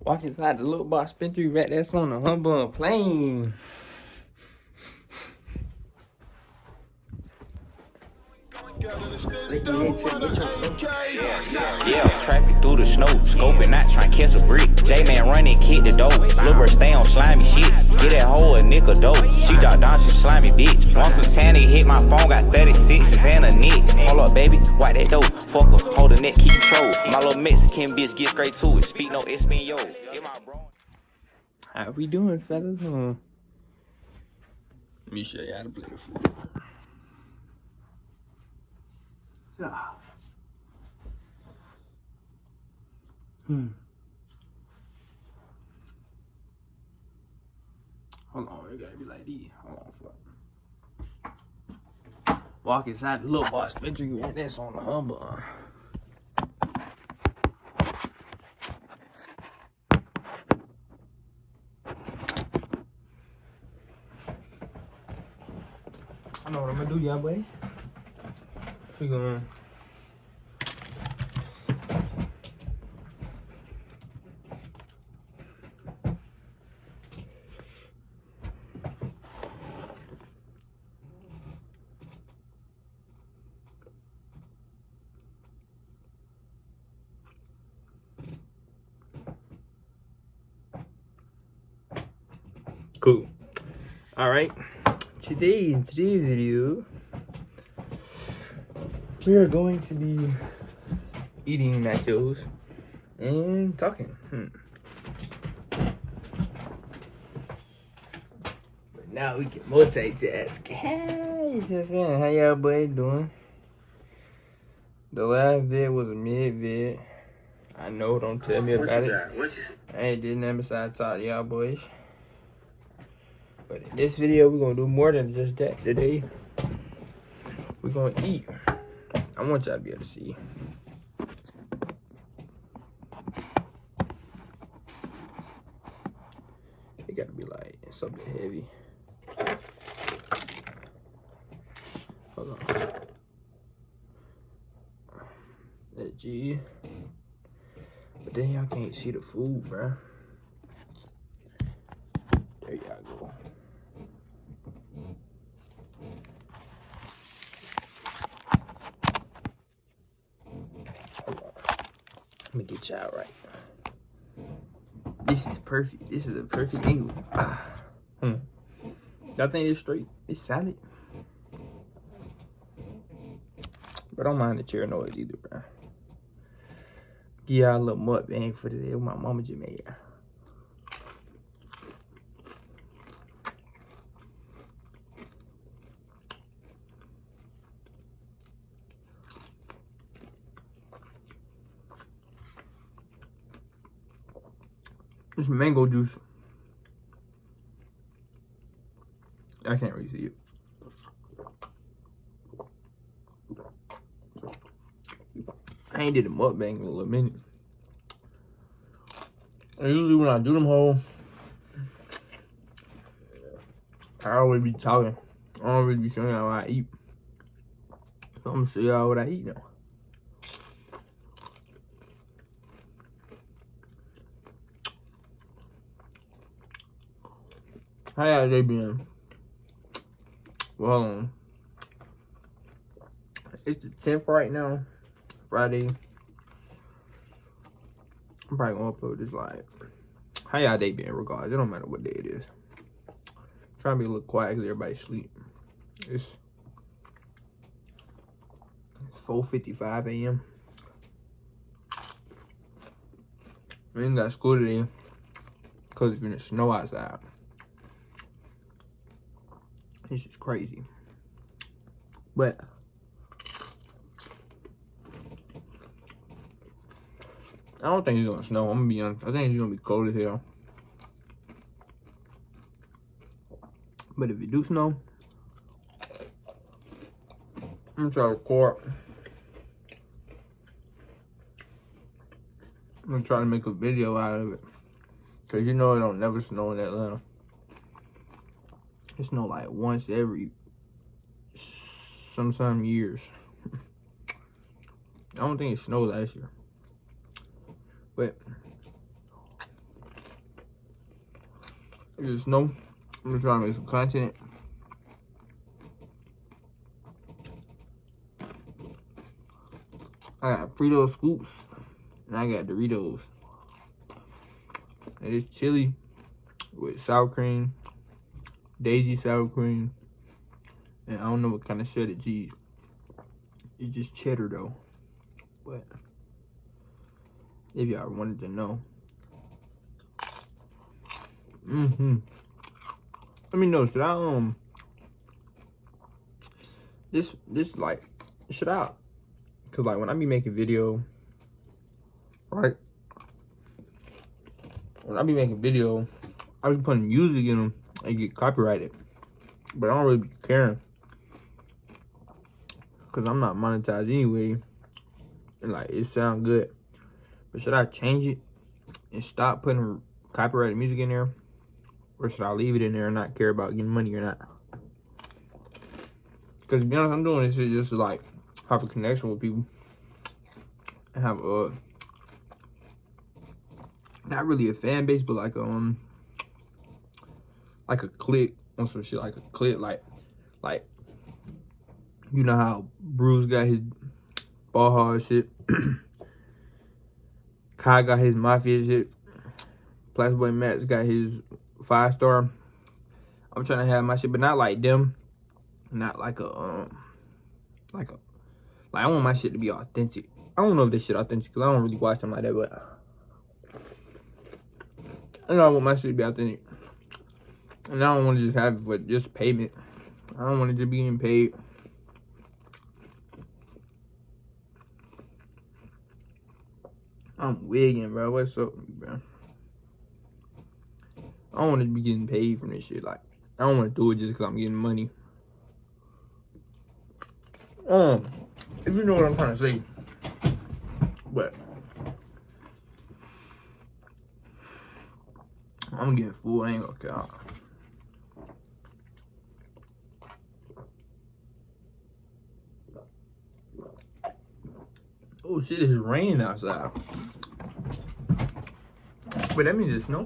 Walk inside the little box dispensary right that's on the humble plane. Yeah, trapping through the snow, scoping, not trying to catch a brick. J-Man running, kick the door. Lil' bird stay on slimy shit. Get that hoe a nickel dope. She drop down, she slimy bitch. Want some tanny, hit my phone, got 36s and a nick. Hold up, baby, wipe that dough. Fuck her, hold the neck, keep control. My little Mexican bitch get straight to it. Speak no Espanol. How we doing, fellas? Let me show you how to play the food. Ah. Hold on, it gotta be like these. Hold on, fuck. Walk inside the little box dispensary right that's on the humble. I know what I'm gonna do, y'all, boy. We gonna cool. All right. In today's video, we are going to be eating nachos and talking. But now we can multitask. Hey, how y'all boys doing? The last vid was a mid vid. I know, don't tell me about it. I ain't did nothing besides talk to y'all boys. But in this video, we're gonna do more than just that today. We're gonna eat. I want y'all to be able to see. It gotta be like something heavy. Hold on. That G. But then y'all can't see the food, bruh. There y'all go. Let me get y'all right. This is perfect. This is a perfect angle. Y'all think it's straight? It's solid. But I don't mind the chair noise either, bro. Give y'all a little mukbang for today. What my mama just made. It's mango juice. I can't really see it. I ain't did a mukbang in a little minute. And usually when I do them whole, I always be talking. I don't really be showing y'all what I eat. So I'm gonna show y'all what I eat now. How y'all day been? Well, hold on. It's the 10th right now. Friday. I'm probably gonna upload this live. How y'all day been regardless? It don't matter what day it is. Trying to be a little quiet because everybody sleep. It's 4:55 a.m. We ain't got school today because it's gonna snow outside. This is crazy. But I don't think it's gonna snow. I'm gonna be honest. I think it's gonna be cold as hell. But if it do snow, I'm gonna try to record. I'm gonna try to make a video out of it. Cause you know it don't never snow in Atlanta. It snow like once every some years. I don't think it snowed last year. But Just know I'm just trying to make some content. I got Frito scoops and I got Doritos. And it's chili with sour cream, Daisy sour cream, and I don't know what kind of cheddar cheese. It's just cheddar though. But if y'all wanted to know. Let me know, should I this like should I, cause like when I be making video, right? When I be making video, I be putting music in them and get copyrighted. But I don't really be caring. Cause I'm not monetized anyway. And like it sound good. But should I change it and stop putting copyrighted music in there? Or should I leave it in there and not care about getting money or not? Cause to be honest, I'm doing this shit just to like have a connection with people. And have not really a fan base, but like a clique on some shit, like a clique, like you know how Bruce got his ball hard shit, Kai got his mafia shit, Plastic Max got his 5-star. I'm trying to have my shit, but not like them, not like I want my shit to be authentic. I don't know if this shit authentic because I don't really watch them like that, but I know I want my shit to be authentic. And I don't want to just have it for just payment. I don't want it to be getting paid. I'm wigging, bro. What's up, bro? I don't want to be getting paid from this shit. Like, I don't want to do it just because I'm getting money. If you know what I'm trying to say. But I'm getting full. I ain't gonna count. Oh shit, it's raining outside. But that means it's snow.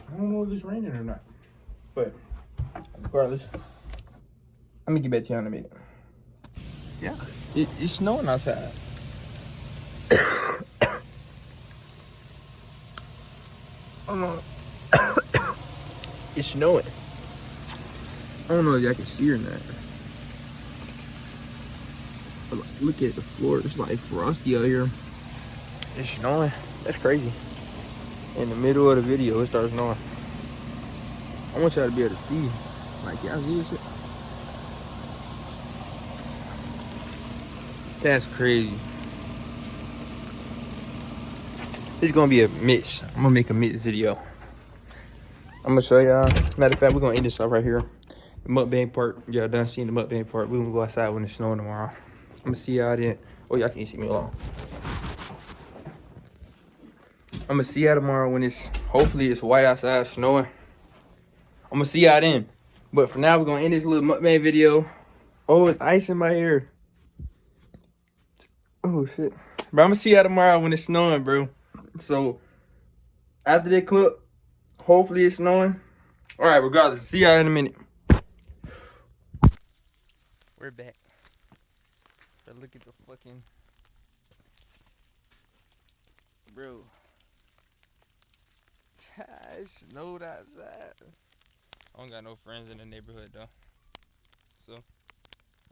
I don't know if it's raining or not. But regardless, let me get back to you in a minute. Yeah, it's snowing outside. I don't know. It's snowing. I don't know if y'all can see or not. But like, look at the floor. It's like frosty out here. It's snowing. That's crazy. In the middle of the video, it starts snowing. I want y'all to be able to see. Like, y'all see this shit? That's crazy. It's gonna be a mix. I'm gonna make a mix video. I'm gonna show y'all. Matter of fact, we're gonna end this off right here. The mukbang part. Y'all done seeing the mukbang part. We're gonna go outside when it's snowing tomorrow. I'm gonna see y'all then. Oh, y'all can't see me alone. I'm gonna see y'all tomorrow when it's, hopefully it's white outside, snowing. I'm gonna see y'all then. But for now, we're gonna end this little mukbang video. Oh, it's ice in my hair. Oh, shit. Bro, I'm gonna see y'all tomorrow when it's snowing, bro. So, after that clip, hopefully it's snowing. All right, regardless, see y'all in a minute. We're back. But look at the fucking... Bro. It snowed outside. I don't got no friends in the neighborhood, though. So,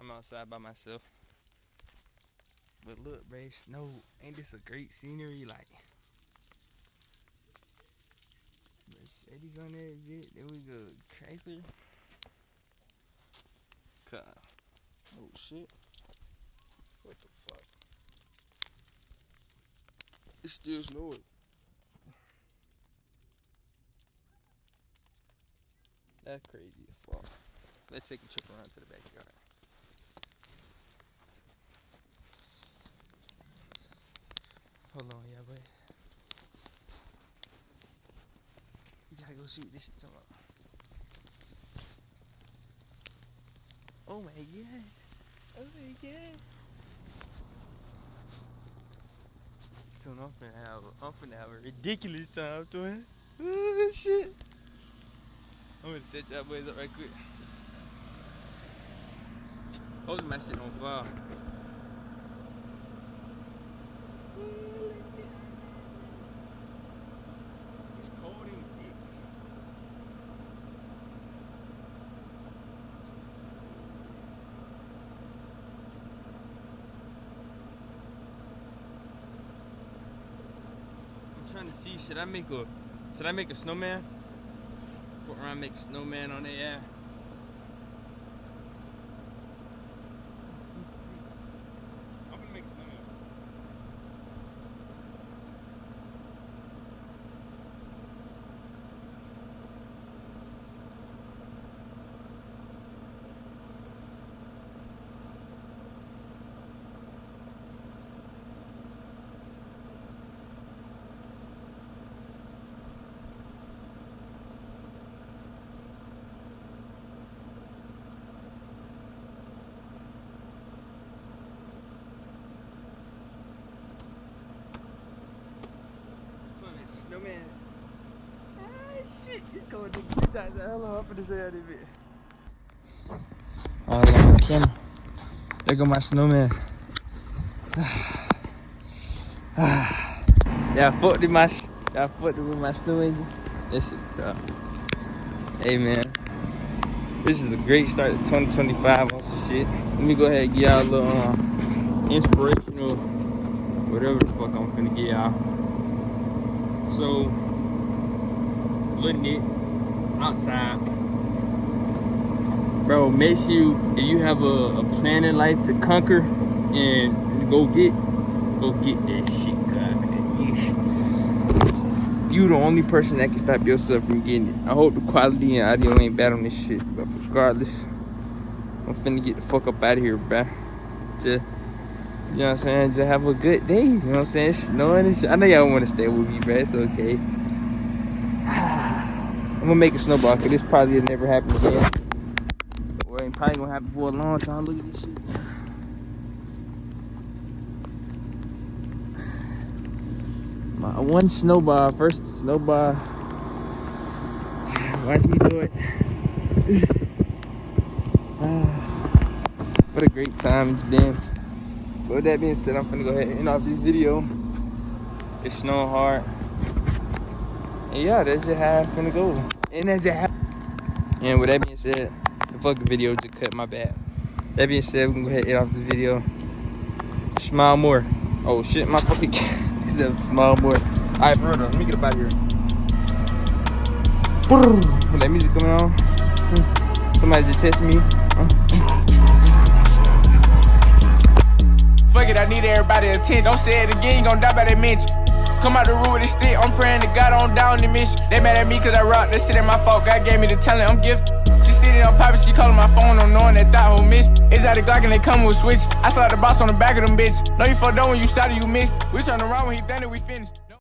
I'm outside by myself. But look, bro, snow. Ain't this a great scenery? Like, Mercedes on that bit. Then we go Chrysler. God. Oh, shit. What the fuck? It's still snowing. That's crazy as fuck. Let's take a trip around to the backyard. Hold on, yeah, boy. We gotta go shoot this shit tomorrow. Oh my god. Oh my god. Tune, I'm finna have a ridiculous time, twin. Oh shit. I'm gonna set y'all boys up right quick. Hopefully my shit on fire. It's cold in the dicks. I'm trying to see, should I make a snowman? Go around, make a snowman on the air. I'm gonna make a snowman. Snowman. Ah, shit. It's cold. Three times. Hello, I'm finna say how they bit. All on camera. There go my snowman. Yeah, I fucked with my snow engine. That shit tough. Hey man, this is a great start to 2025 on some shit. Let me go ahead and give y'all a little inspirational, whatever the fuck I'm finna give y'all. So, little outside. Bro, make sure if you have a plan in life to conquer and go get that shit, you the only person that can stop yourself from getting it. I hope the quality and audio ain't bad on this shit, but regardless, I'm finna get the fuck up out of here, bruh. Just, you know what I'm saying? Just have a good day, you know what I'm saying? It's snowing and shit. I know y'all want to stay with me, bruh. It's okay. I'm gonna make a snowball, cause this probably will never happen again. Or it ain't probably gonna happen for a long time. Look at this shit. My one snowball, first snowball. Watch me do it. What a great time it's been. But with that being said, I'm finna go ahead and end off this video. It's snowing hard. And yeah, that's just how it's finna go. And that's just how. And with that being said, the fucking video just cut, my bad. That being said, we're gonna go ahead and end off this video. Smile more. Oh shit, my fucking smile more. Alright, bro, let me get up out of here. With that music coming on. Somebody just texted me. Fuck it, I need everybody's attention. Don't say it again, you gon' die by that mention. Come out the room with this stick, I'm praying to God on down the mission. They mad at me cause I rock, that shit ain't my fault. God gave me the talent, I'm gifted. She sitting on poppin', she calling my phone, on knowing that thought whole miss. It's out the Glock and they come with a switch. I saw the boss on the back of them bitch. Know you fucked up when you shot it, you missed. We turned around when he done it, we finished.